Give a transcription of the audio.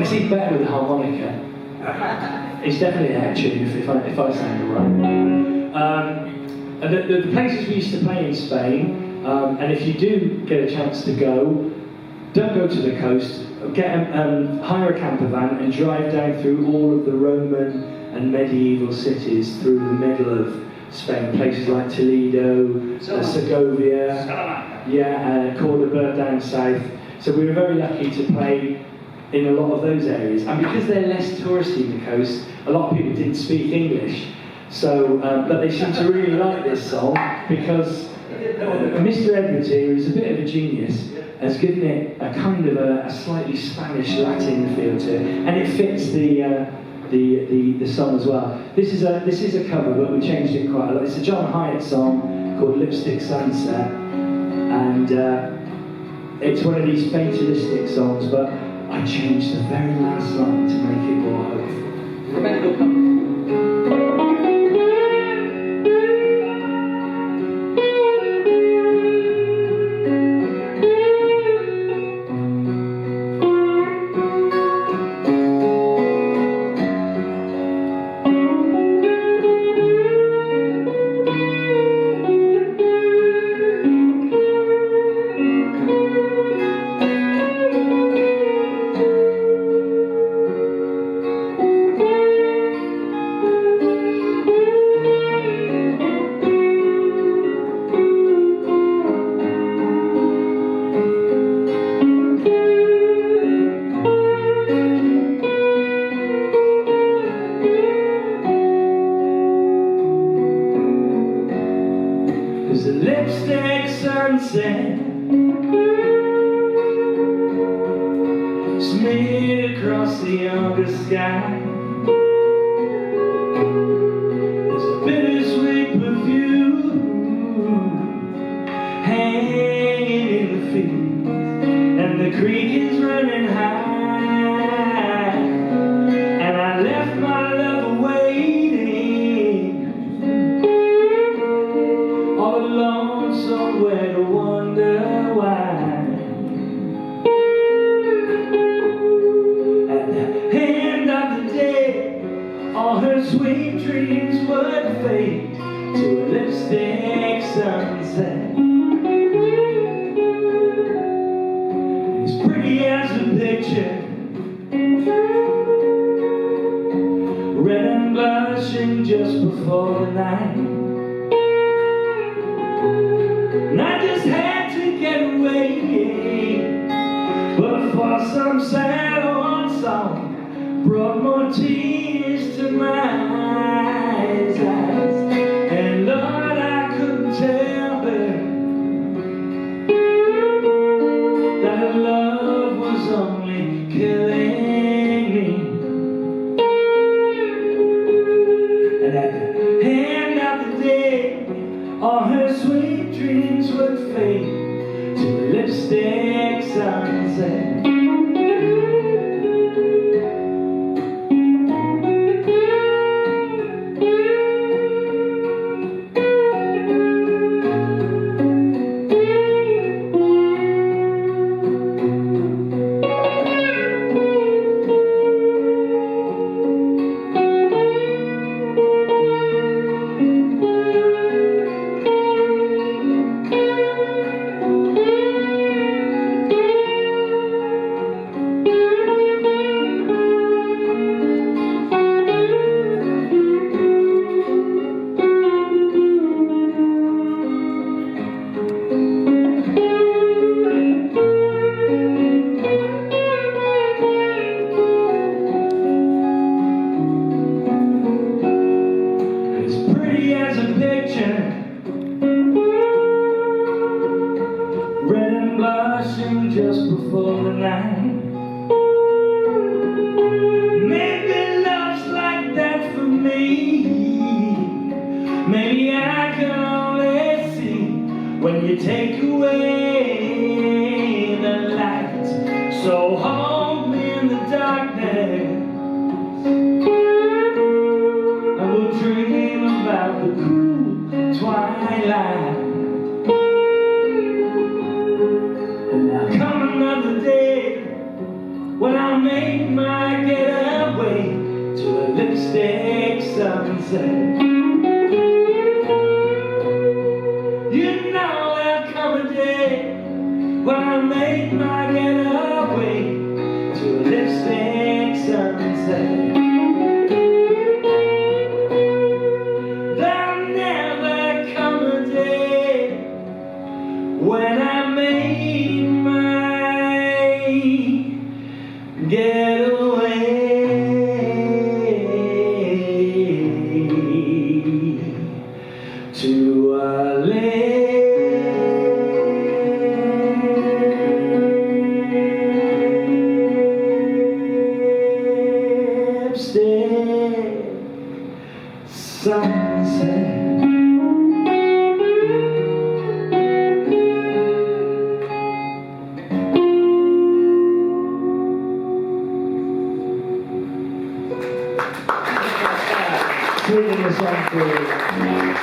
And it's even better with the harmonica. It's definitely a tune if I sound right. And the places we used to play in Spain, and if you do get a chance to go, don't go to the coast. Hire a camper van and drive down through all of the Roman and medieval cities through the middle of Spain, places like Toledo, Segovia, Cordoba down south. So we were very lucky to play in a lot of those areas. And because they're less touristy in the coast, a lot of people didn't speak English. So, but they seem to really like this song because Mr. Edwards here, who's a bit of a genius, has given it a kind of a slightly Spanish Latin feel to it, and it fits the song as well. This is a cover, but we changed it quite a lot. It's a John Hyatt song called Lipstick Sunset, and it's one of these fatalistic songs, but I changed the very last line to make it more hopeful. There's a lipstick sunset smeared across the August sky. There's a bittersweet perfume hanging in the fields, and the creek is running high, and I left my lover waiting all alone somewhere to wonder why. At the end of the day, all her sweet dreams would fade to a lipstick sunset. As pretty as a picture, red and blushing just before the night. And I just had to get away, but for some sad old song brought more tears to my eyes. And Lord, I couldn't tell her that her love was only killing me. And at the end of the day, all her sweet dreams would fade to a lipstick sunset. As a picture, red and blushing just before the night. Maybe love's like that for me. Maybe I can only see when you take away the light. So hold me in the darkness, I will dream about the cool twilight. And now come another day when I'll make make my getaway to a lipstick sunset. You know there'll come a day when I make my getaway to a lipstick sunset. There'll never come a day when I make my getaway to a lipstick sunset. Singing the song for you.